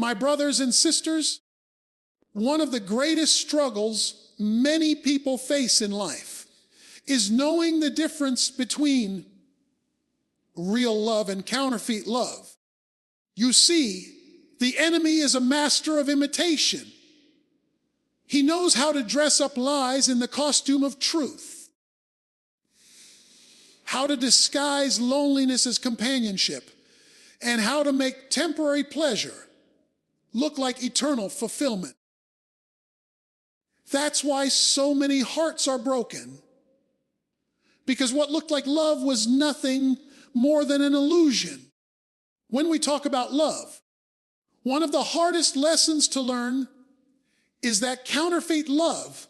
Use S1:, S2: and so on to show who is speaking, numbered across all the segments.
S1: My brothers and sisters, one of the greatest struggles many people face in life is knowing the difference between real love and counterfeit love. You see, the enemy is a master of imitation. He knows how to dress up lies in the costume of truth, how to disguise loneliness as companionship, and how to make temporary pleasure look like eternal fulfillment. That's why so many hearts are broken, because what looked like love was nothing more than an illusion. When we talk about love, one of the hardest lessons to learn is that counterfeit love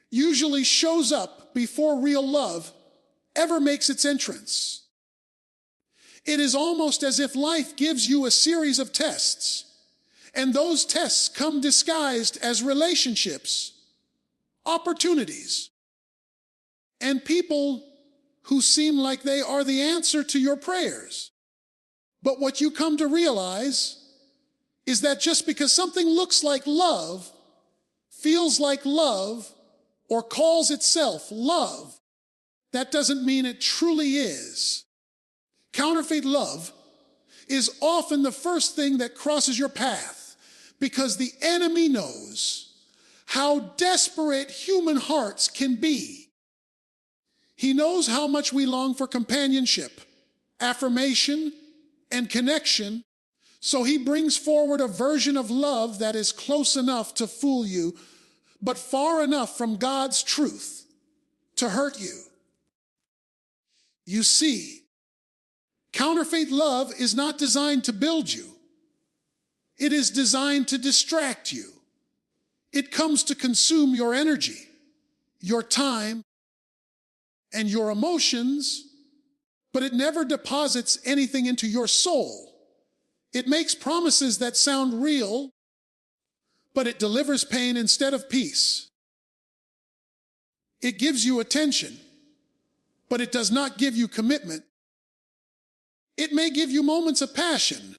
S1: usually shows up before real love ever makes its entrance. It is almost as if life gives you a series of tests, and those tests come disguised as relationships, opportunities, and people who seem like they are the answer to your prayers. But what you come to realize is that just because something looks like love, feels like love, or calls itself love, that doesn't mean it truly is. Counterfeit love is often the first thing that crosses your path, because the enemy knows how desperate human hearts can be. He knows how much we long for companionship, affirmation, and connection, so he brings forward a version of love that is close enough to fool you, but far enough from God's truth to hurt you. You see, counterfeit love is not designed to build you. It is designed to distract you. It comes to consume your energy, your time, and your emotions, but it never deposits anything into your soul. It makes promises that sound real, but it delivers pain instead of peace. It gives you attention, but it does not give you commitment. It may give you moments of passion,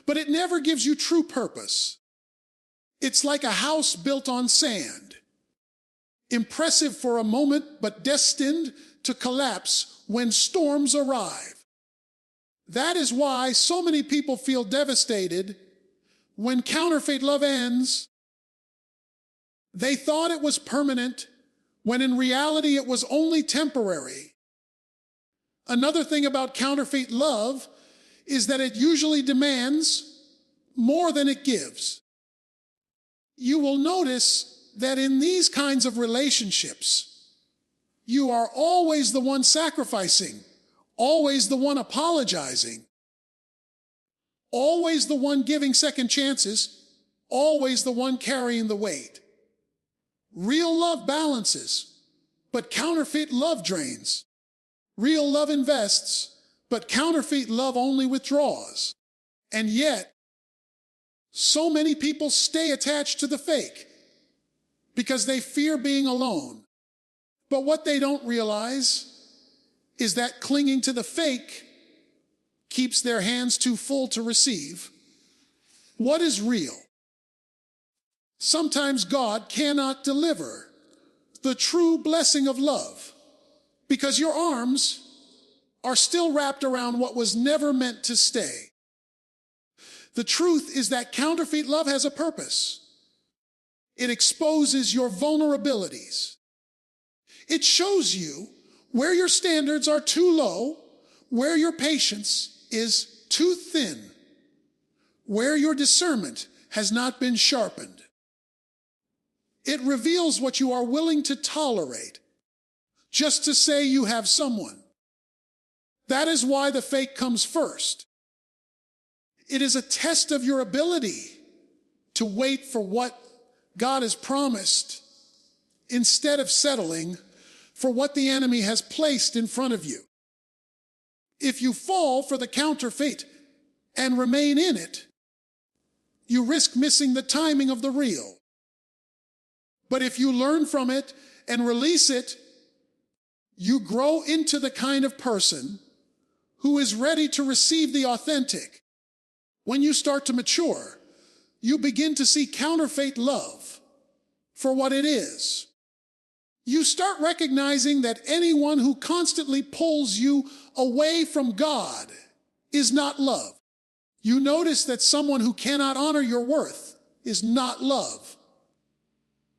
S1: but it never gives you true purpose. It's like a house built on sand, impressive for a moment, but destined to collapse when storms arrive. That is why so many people feel devastated when counterfeit love ends. They thought it was permanent, when in reality it was only temporary. Another thing about counterfeit love is that it usually demands more than it gives. You will notice that in these kinds of relationships, you are always the one sacrificing, always the one apologizing, always the one giving second chances, always the one carrying the weight. Real love balances, but counterfeit love drains. Real love invests, but counterfeit love only withdraws. And yet, so many people stay attached to the fake because they fear being alone. But what they don't realize is that clinging to the fake keeps their hands too full to receive. What is real? Sometimes God cannot deliver the true blessing of love because your arms are still wrapped around what was never meant to stay. The truth is that counterfeit love has a purpose. It exposes your vulnerabilities. It shows you where your standards are too low, where your patience is too thin, where your discernment has not been sharpened. It reveals what you are willing to tolerate, just to say you have someone. That is why the fake comes first. It is a test of your ability to wait for what God has promised instead of settling for what the enemy has placed in front of you. If you fall for the counterfeit and remain in it, you risk missing the timing of the real. But if you learn from it and release it, you grow into the kind of person who is ready to receive the authentic, When you start to mature, you begin to see counterfeit love for what it is. You start recognizing that anyone who constantly pulls you away from God is not love. You notice that someone who cannot honor your worth is not love.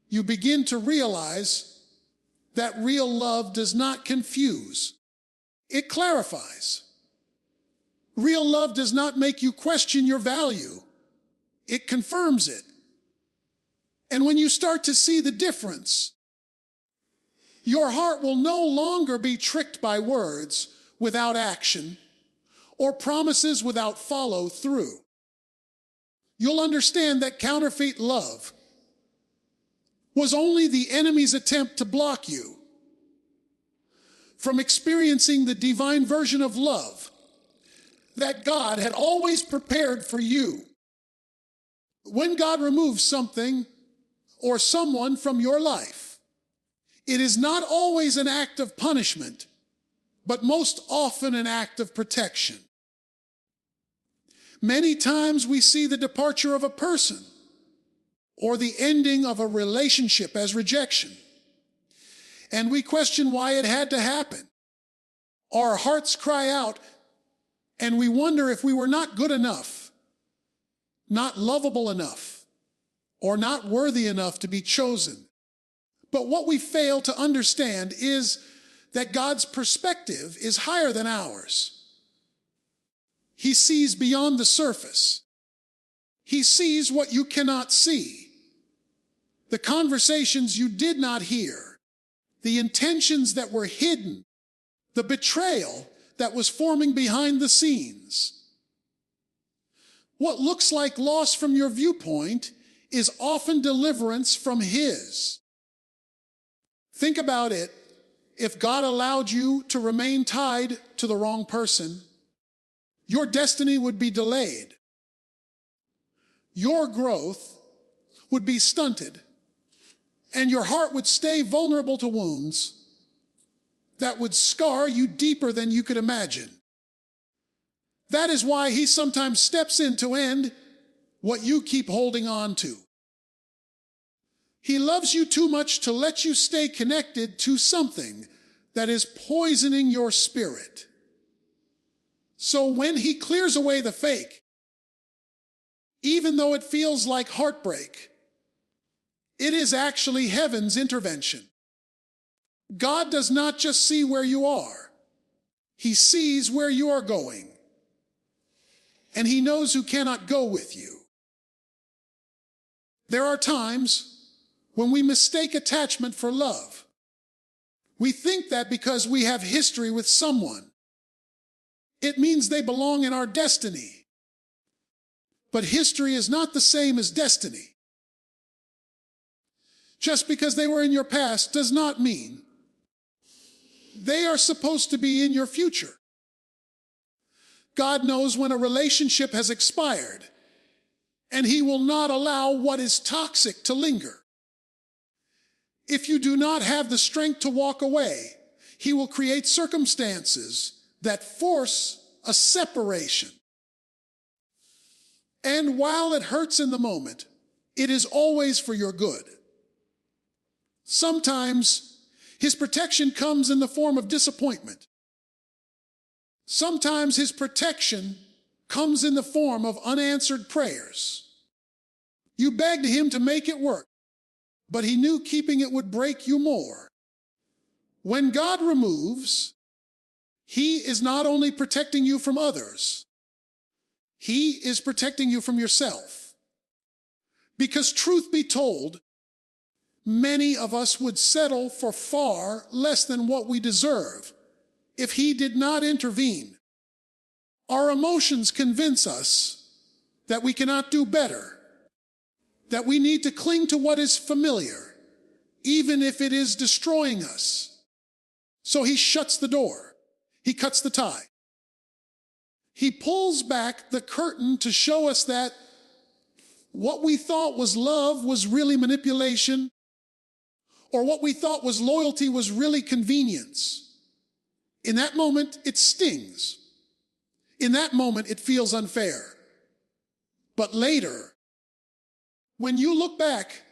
S1: You begin to realize that real love does not confuse. It clarifies. Real love does not make you question your value. It confirms it. And when you start to see the difference, your heart will no longer be tricked by words without action or promises without follow through. You'll understand that counterfeit love was only the enemy's attempt to block you from experiencing the divine version of love that God had always prepared for you. When God removes something or someone from your life, it is not always an act of punishment, but most often an act of protection. Many times we see the departure of a person or the ending of a relationship as rejection, and we question why it had to happen. Our hearts cry out, and we wonder if we were not good enough, not lovable enough, or not worthy enough to be chosen. But what we fail to understand is that God's perspective is higher than ours. He sees beyond the surface. He sees what you cannot see, the conversations you did not hear, the intentions that were hidden, the betrayal that was forming behind the scenes. What looks like loss from your viewpoint is often deliverance from His. Think about it. If God allowed you to remain tied to the wrong person, your destiny would be delayed. Your growth would be stunted, and your heart would stay vulnerable to wounds that would scar you deeper than you could imagine. That is why He sometimes steps in to end what you keep holding on to. He loves you too much to let you stay connected to something that is poisoning your spirit. So when He clears away the fake, even though it feels like heartbreak, it is actually heaven's intervention. God does not just see where you are. He sees where you are going. And He knows who cannot go with you. There are times when we mistake attachment for love. We think that because we have history with someone, it means they belong in our destiny. But history is not the same as destiny. Just because they were in your past does not mean they are supposed to be in your future. God knows when a relationship has expired, and He will not allow what is toxic to linger. If you do not have the strength to walk away, He will create circumstances that force a separation. And while it hurts in the moment, it is always for your good. Sometimes His protection comes in the form of disappointment. Sometimes His protection comes in the form of unanswered prayers. You begged Him to make it work, but He knew keeping it would break you more. When God removes, He is not only protecting you from others, He is protecting you from yourself. Because truth be told, many of us would settle for far less than what we deserve if He did not intervene. Our emotions convince us that we cannot do better, that we need to cling to what is familiar, even if it is destroying us. So He shuts the door. He cuts the tie. He pulls back the curtain to show us that what we thought was love was really manipulation, or what we thought was loyalty was really convenience. In that moment, it stings. In that moment, it feels unfair. But later, when you look back,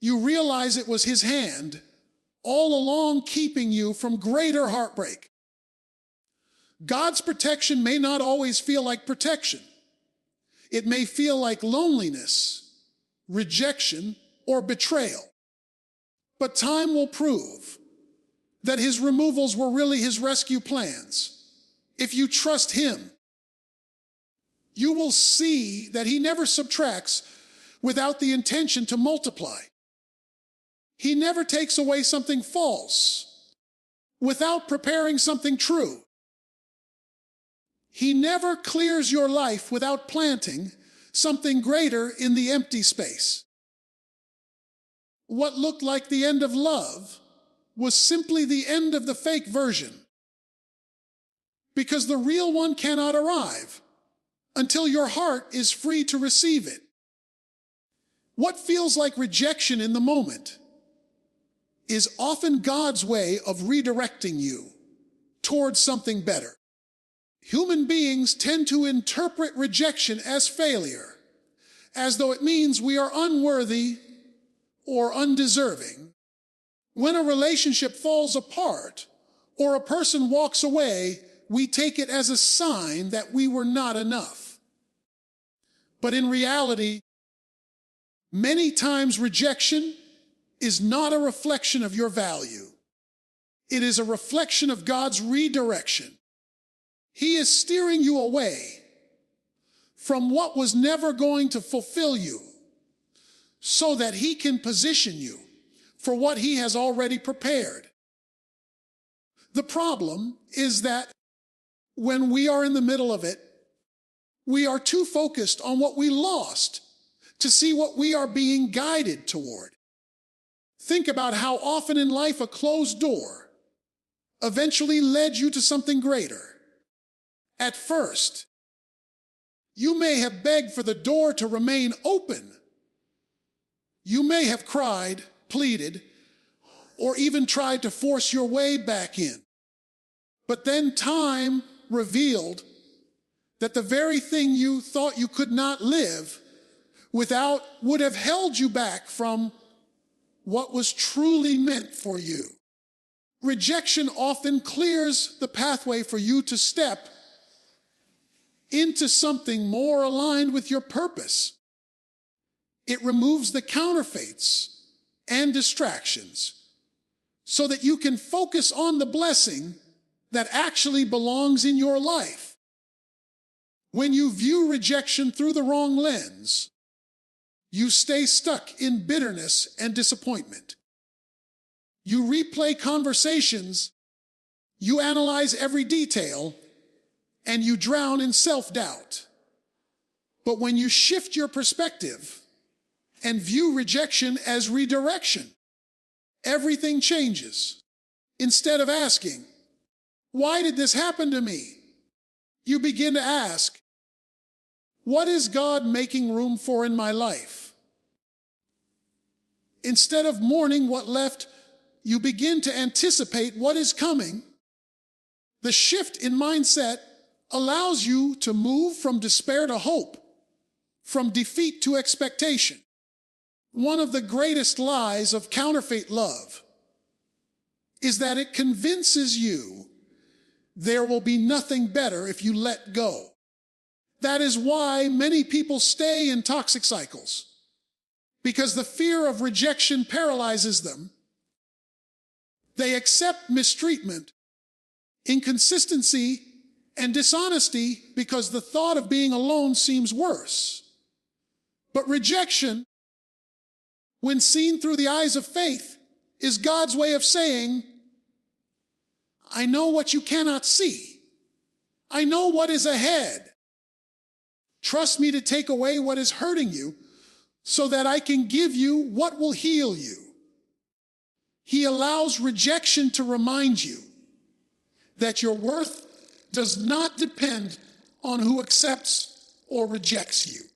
S1: you realize it was his hand all along keeping you from greater heartbreak. God's protection may not always feel like protection. It may feel like loneliness, rejection, or betrayal. But time will prove that his removals were really his rescue plans. If you trust him, you will see that he never subtracts without the intention to multiply. He never takes away something false without preparing something true. He never clears your life without planting something greater in the empty space. What looked like the end of love was simply the end of the fake version, because the real one cannot arrive until your heart is free to receive it. What feels like rejection in the moment is often God's way of redirecting you towards something better. Human beings tend to interpret rejection as failure, as though it means we are unworthy or undeserving. When a relationship falls apart or a person walks away, we take it as a sign that we were not enough. But in reality, many times rejection is not a reflection of your value. It is a reflection of God's redirection. He is steering you away from what was never going to fulfill you so that he can position you for what he has already prepared. The problem is that when we are in the middle of it, we are too focused on what we lost to see what we are being guided toward. Think about how often in life a closed door eventually led you to something greater. At first, you may have begged for the door to remain open. You may have cried, pleaded, or even tried to force your way back in. But then time revealed that the very thing you thought you could not live without would have held you back from what was truly meant for you. Rejection often clears the pathway for you to step into something more aligned with your purpose. It removes the counterfeits and distractions so that you can focus on the blessing that actually belongs in your life. When you view rejection through the wrong lens, you stay stuck in bitterness and disappointment. You replay conversations, you analyze every detail, and you drown in self-doubt. But when you shift your perspective and view rejection as redirection, everything changes. Instead of asking, "Why did this happen to me?" you begin to ask, "What is God making room for in my life?" Instead of mourning what left, you begin to anticipate what is coming. The shift in mindset allows you to move from despair to hope, from defeat to expectation. One of the greatest lies of counterfeit love is that it convinces you there will be nothing better if you let go. That is why many people stay in toxic cycles, because the fear of rejection paralyzes them. They accept mistreatment, inconsistency, and dishonesty because the thought of being alone seems worse. But rejection, when seen through the eyes of faith, is God's way of saying, "I know what you cannot see. I know what is ahead. Trust me to take away what is hurting you so that I can give you what will heal you." He allows rejection to remind you that your worth does not depend on who accepts or rejects you.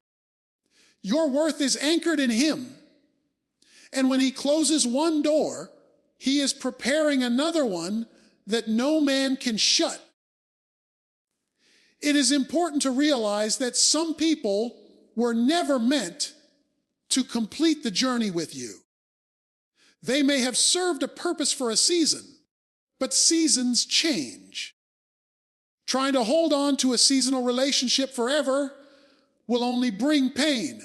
S1: Your worth is anchored in him. And when he closes one door, he is preparing another one that no man can shut. It is important to realize that some people were never meant to complete the journey with you. They may have served a purpose for a season, but seasons change. Trying to hold on to a seasonal relationship forever will only bring pain.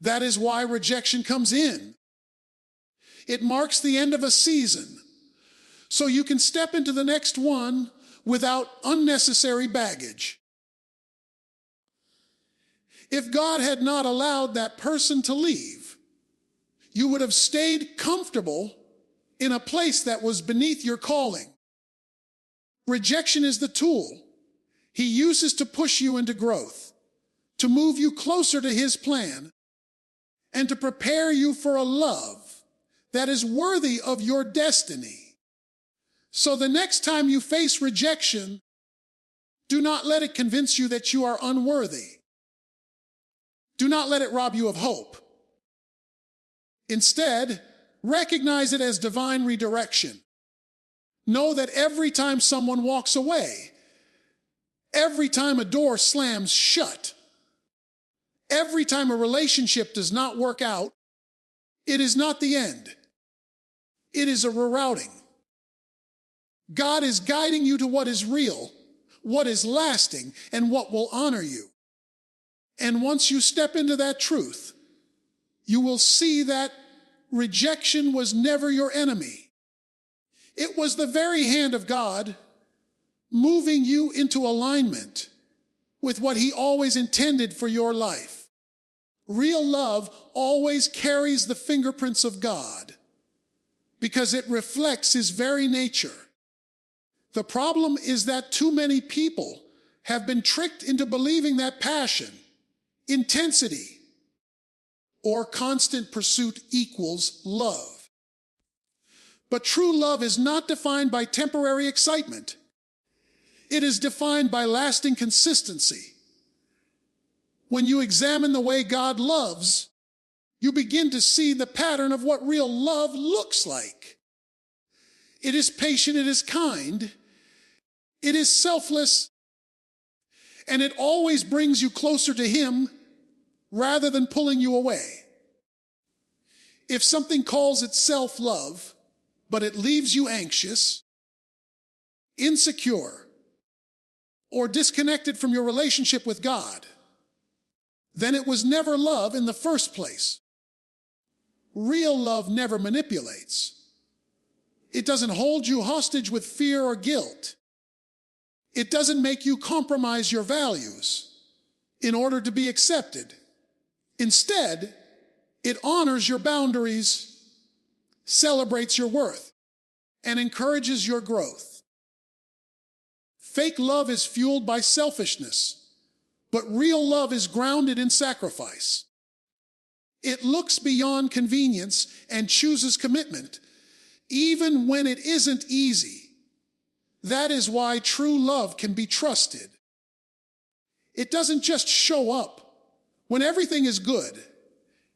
S1: That is why rejection comes in. It marks the end of a season, so you can step into the next one without unnecessary baggage. If God had not allowed that person to leave, you would have stayed comfortable in a place that was beneath your calling. Rejection is the tool He uses to push you into growth, to move you closer to His plan, and to prepare you for a love that is worthy of your destiny. So the next time you face rejection, do not let it convince you that you are unworthy. Do not let it rob you of hope. Instead, recognize it as divine redirection. Know that every time someone walks away, every time a door slams shut, every time a relationship does not work out, it is not the end. It is a rerouting. God is guiding you to what is real, what is lasting, and what will honor you. And once you step into that truth, you will see that rejection was never your enemy. It was the very hand of God moving you into alignment with what He always intended for your life. Real love always carries the fingerprints of God because it reflects His very nature. The problem is that too many people have been tricked into believing that passion, intensity, or constant pursuit equals love. But true love is not defined by temporary excitement. It is defined by lasting consistency. When you examine the way God loves, you begin to see the pattern of what real love looks like. It is patient, it is kind, it is selfless, and it always brings you closer to Him rather than pulling you away. If something calls itself love, but it leaves you anxious, insecure, or disconnected from your relationship with God, then it was never love in the first place. Real love never manipulates. It doesn't hold you hostage with fear or guilt. It doesn't make you compromise your values in order to be accepted. Instead, it honors your boundaries, celebrates your worth, and encourages your growth. Fake love is fueled by selfishness, but real love is grounded in sacrifice. It looks beyond convenience and chooses commitment, even when it isn't easy. That is why true love can be trusted. It doesn't just show up when everything is good.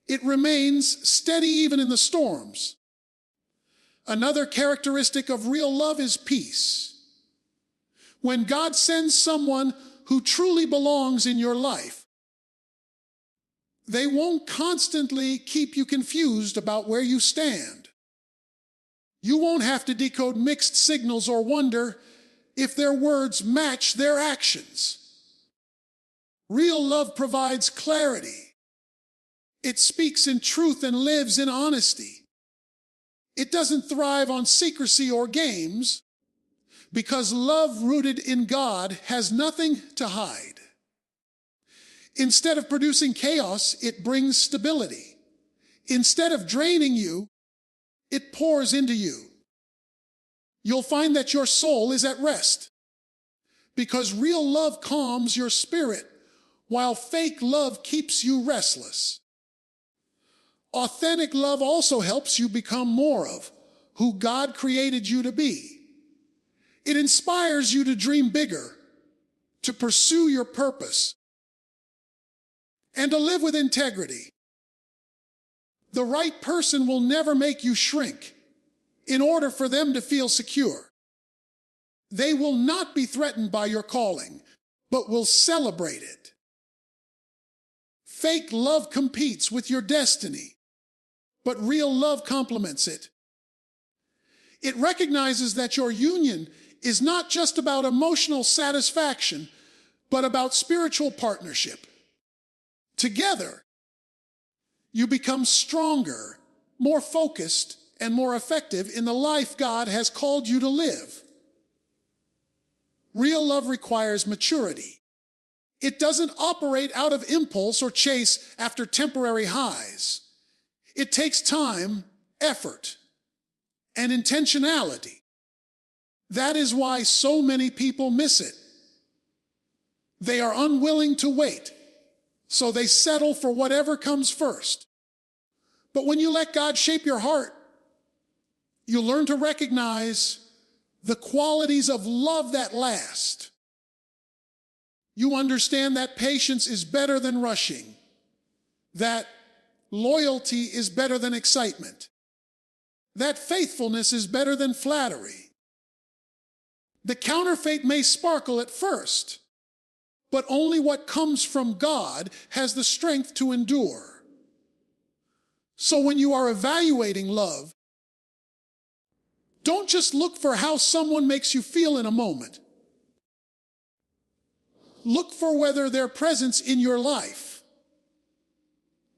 S1: It remains steady even in the storms. Another characteristic of real love is peace. When God sends someone who truly belongs in your life, they won't constantly keep you confused about where you stand. You won't have to decode mixed signals or wonder if their words match their actions. Real love provides clarity. It speaks in truth and lives in honesty. It doesn't thrive on secrecy or games because love rooted in God has nothing to hide. Instead of producing chaos, it brings stability. Instead of draining you, it pours into you. You'll find that your soul is at rest because real love calms your spirit while fake love keeps you restless. Authentic love also helps you become more of who God created you to be. It inspires you to dream bigger, to pursue your purpose, and to live with integrity. The right person will never make you shrink in order for them to feel secure. They will not be threatened by your calling, but will celebrate it. Fake love competes with your destiny, but real love complements it. It recognizes that your union is not just about emotional satisfaction, but about spiritual partnership. Together, you become stronger, more focused, and more effective in the life God has called you to live. Real love requires maturity. It doesn't operate out of impulse or chase after temporary highs. It takes time, effort, and intentionality. That is why so many people miss it. They are unwilling to wait, so they settle for whatever comes first. But when you let God shape your heart, you learn to recognize the qualities of love that last. You understand that patience is better than rushing, that loyalty is better than excitement, that faithfulness is better than flattery. The counterfeit may sparkle at first, but only what comes from God has the strength to endure. So when you are evaluating love, don't just look for how someone makes you feel in a moment. Look for whether their presence in your life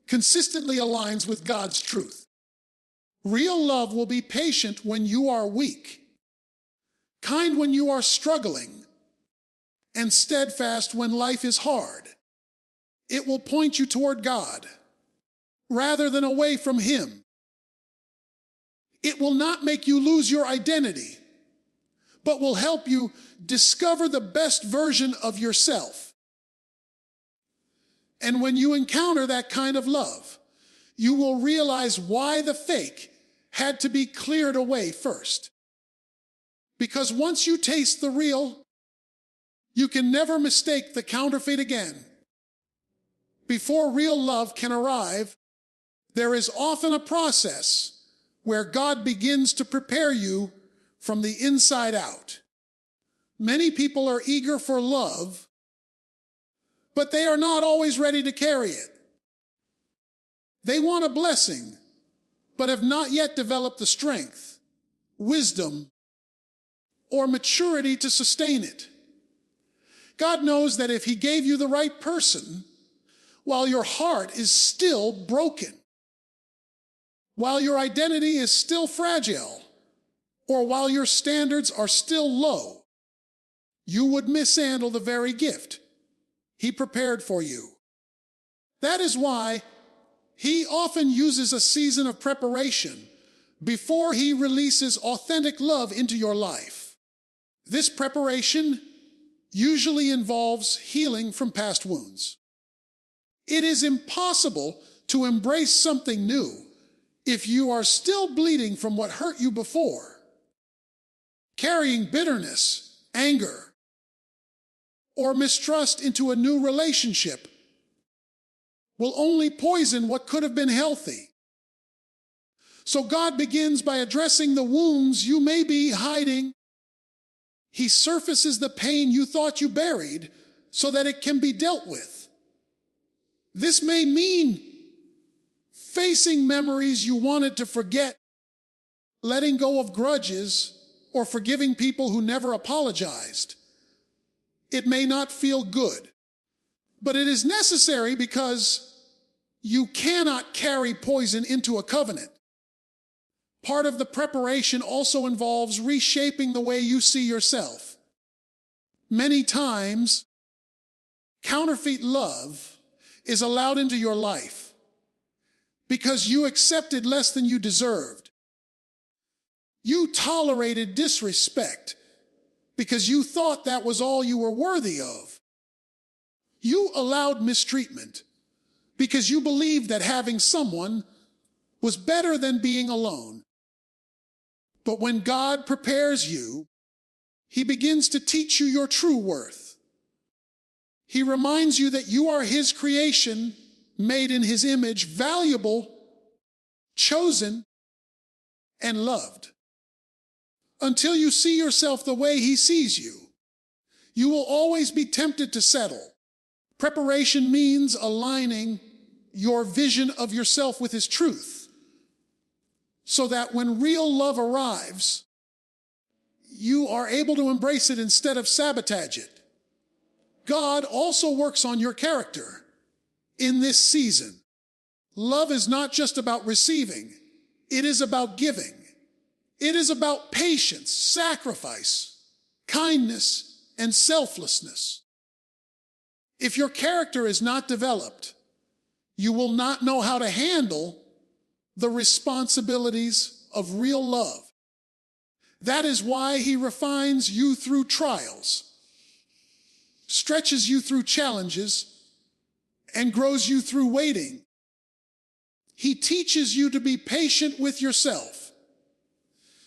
S1: consistently aligns with God's truth. Real love will be patient when you are weak, kind when you are struggling, and steadfast when life is hard. It will point you toward God rather than away from Him. It will not make you lose your identity, but will help you discover the best version of yourself. And when you encounter that kind of love, you will realize why the fake had to be cleared away first. Because once you taste the real, you can never mistake the counterfeit again. Before real love can arrive, there is often a process where God begins to prepare you from the inside out. Many people are eager for love, but they are not always ready to carry it. They want a blessing, but have not yet developed the strength, wisdom, or maturity to sustain it. God knows that if He gave you the right person, while your heart is still broken, while your identity is still fragile, or while your standards are still low, you would mishandle the very gift He prepared for you. That is why He often uses a season of preparation before He releases authentic love into your life. This preparation usually involves healing from past wounds. It is impossible to embrace something new if you are still bleeding from what hurt you before. Carrying bitterness, anger, or mistrust into a new relationship will only poison what could have been healthy. So God begins by addressing the wounds you may be hiding. He surfaces the pain you thought you buried so that it can be dealt with. This may mean facing memories you wanted to forget, letting go of grudges, or forgiving people who never apologized. It may not feel good, but it is necessary because you cannot carry poison into a covenant. Part of the preparation also involves reshaping the way you see yourself. Many times, counterfeit love is allowed into your life because you accepted less than you deserved. You tolerated disrespect because you thought that was all you were worthy of. You allowed mistreatment because you believed that having someone was better than being alone. But when God prepares you, He begins to teach you your true worth. He reminds you that you are His creation, made in His image, valuable, chosen, and loved. Until you see yourself the way He sees you, you will always be tempted to settle. Preparation means aligning your vision of yourself with his truth, so that when real love arrives, you are able to embrace it instead of sabotage it. God also works on your character in this season. Love is not just about receiving, it is about giving. It is about patience, sacrifice, kindness, and selflessness. If your character is not developed, you will not know how to handle the responsibilities of real love. That is why he refines you through trials, stretches you through challenges, and grows you through waiting. He teaches you to be patient with yourself,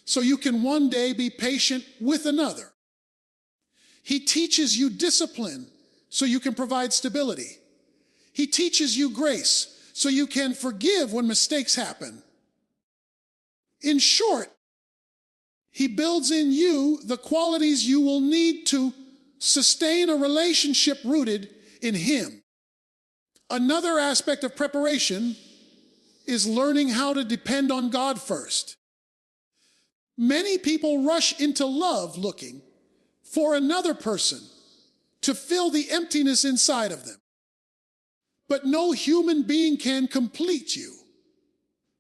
S1: so you can one day be patient with another. He teaches you discipline, so you can provide stability. He teaches you grace, so you can forgive when mistakes happen. In short, he builds in you the qualities you will need to sustain a relationship rooted in him. Another aspect of preparation is learning how to depend on God first. Many people rush into love looking for another person to fill the emptiness inside of them. But no human being can complete you.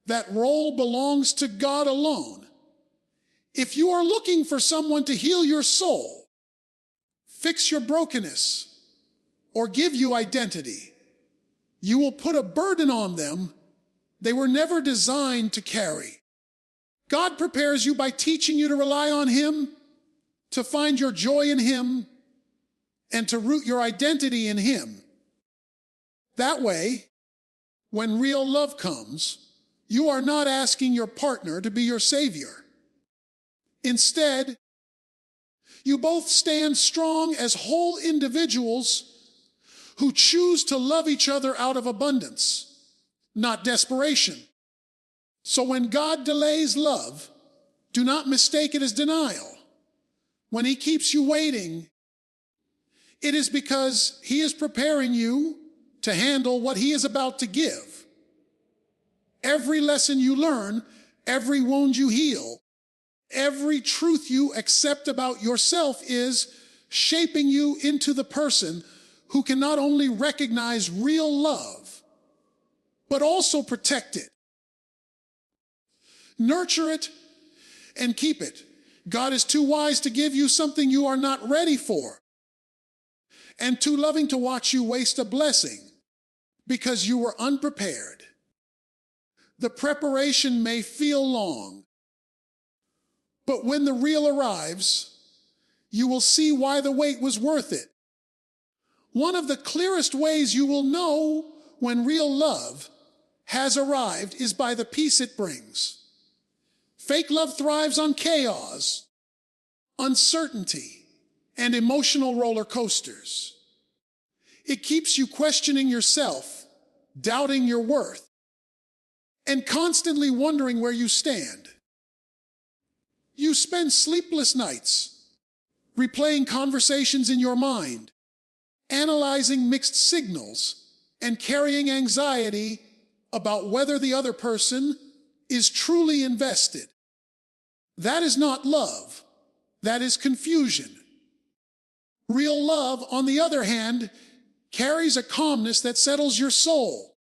S1: That role belongs to God alone. If you are looking for someone to heal your soul, fix your brokenness, or give you identity, you will put a burden on them they were never designed to carry. God prepares you by teaching you to rely on him, to find your joy in him, and to root your identity in him. That way, when real love comes, you are not asking your partner to be your savior. Instead, you both stand strong as whole individuals who choose to love each other out of abundance, not desperation. So when God delays love, do not mistake it as denial. When he keeps you waiting, it is because he is preparing you to handle what he is about to give. Every lesson you learn, every wound you heal, every truth you accept about yourself is shaping you into the person who can not only recognize real love, but also protect it. Nurture it and keep it. God is too wise to give you something you are not ready for, and too loving to watch you waste a blessing because you were unprepared. The preparation may feel long, but when the real arrives, you will see why the wait was worth it. One of the clearest ways you will know when real love has arrived is by the peace it brings. Fake love thrives on chaos, uncertainty, and emotional roller coasters. It keeps you questioning yourself, doubting your worth, and constantly wondering where you stand. You spend sleepless nights replaying conversations in your mind, analyzing mixed signals, and carrying anxiety about whether the other person is truly invested. That is not love. That is confusion. Real love, on the other hand, carries a calmness that settles your soul.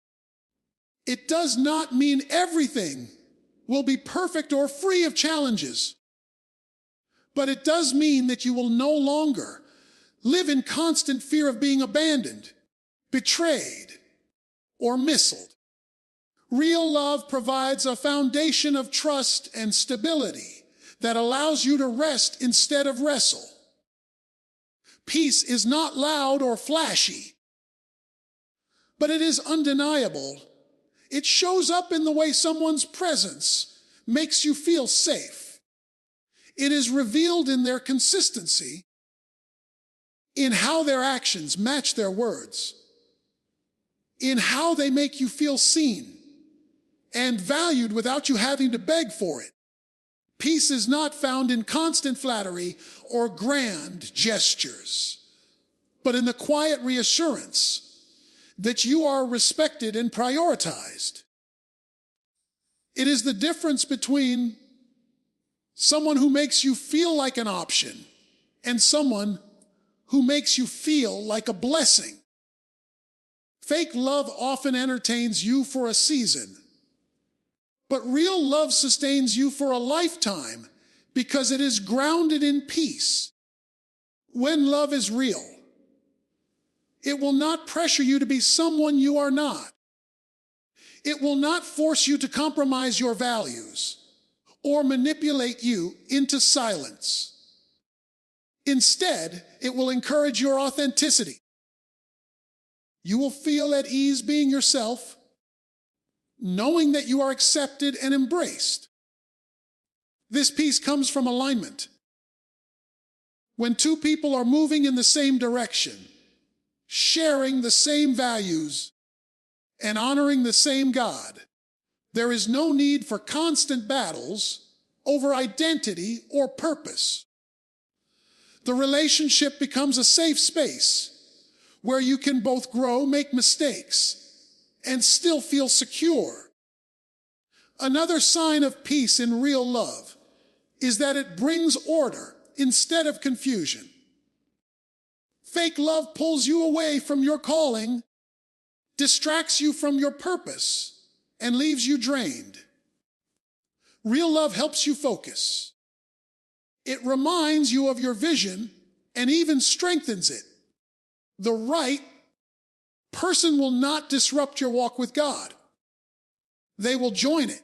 S1: It does not mean everything will be perfect or free of challenges, but it does mean that you will no longer live in constant fear of being abandoned, betrayed, or missiled. Real love provides a foundation of trust and stability that allows you to rest instead of wrestle. Peace is not loud or flashy, but it is undeniable. It shows up in the way someone's presence makes you feel safe. It is revealed in their consistency, in how their actions match their words, in how they make you feel seen and valued without you having to beg for it. Peace is not found in constant flattery or grand gestures, but in the quiet reassurance that you are respected and prioritized. It is the difference between someone who makes you feel like an option and someone who makes you feel like a blessing. Fake love often entertains you for a season, but real love sustains you for a lifetime because it is grounded in peace. When love is real, it will not pressure you to be someone you are not. It will not force you to compromise your values or manipulate you into silence. Instead, it will encourage your authenticity. You will feel at ease being yourself, knowing that you are accepted and embraced. This peace comes from alignment. When two people are moving in the same direction, sharing the same values, and honoring the same God, there is no need for constant battles over identity or purpose. The relationship becomes a safe space where you can both grow, make mistakes, and still feel secure. Another sign of peace in real love is that it brings order instead of confusion. Fake love pulls you away from your calling, distracts you from your purpose, and leaves you drained. Real love helps you focus. It reminds you of your vision and even strengthens it. The right person will not disrupt your walk with God. They will join it.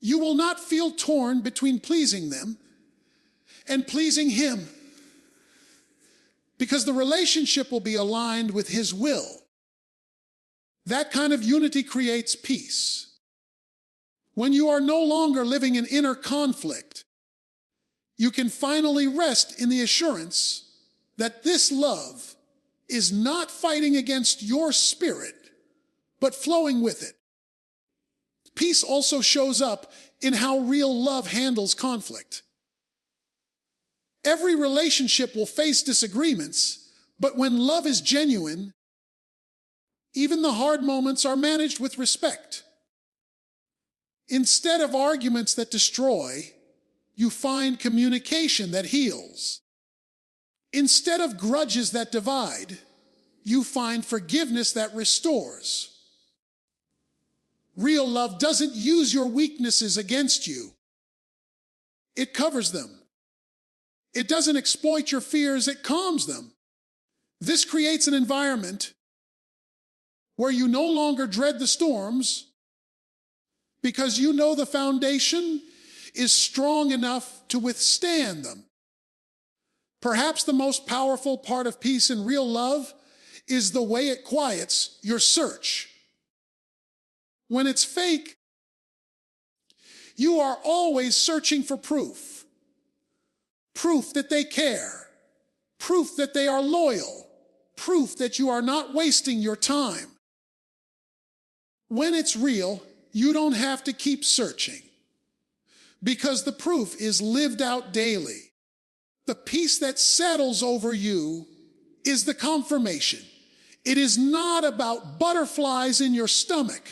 S1: You will not feel torn between pleasing them and pleasing Him, because the relationship will be aligned with His will. That kind of unity creates peace. When you are no longer living in inner conflict, you can finally rest in the assurance that this love is not fighting against your spirit, but flowing with it. Peace also shows up in how real love handles conflict. Every relationship will face disagreements, but when love is genuine, even the hard moments are managed with respect. Instead of arguments that destroy, you find communication that heals. Instead of grudges that divide, you find forgiveness that restores. Real love doesn't use your weaknesses against you. It covers them. It doesn't exploit your fears, it calms them. This creates an environment where you no longer dread the storms because you know the foundation is strong enough to withstand them. Perhaps the most powerful part of peace in real love is the way it quiets your search. When it's fake, you are always searching for proof. Proof that they care. Proof that they are loyal. Proof that you are not wasting your time. When it's real, you don't have to keep searching because the proof is lived out daily. The peace that settles over you is the confirmation. It is not about butterflies in your stomach,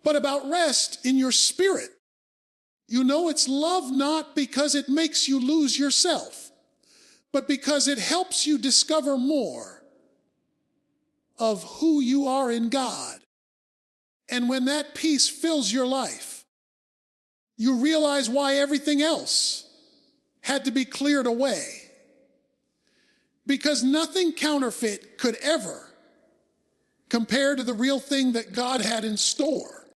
S1: but about rest in your spirit. You know it's love not because it makes you lose yourself, but because it helps you discover more of who you are in God. And when that peace fills your life, you realize why everything else had to be cleared away. Because nothing counterfeit could ever compare to the real thing that God had in store.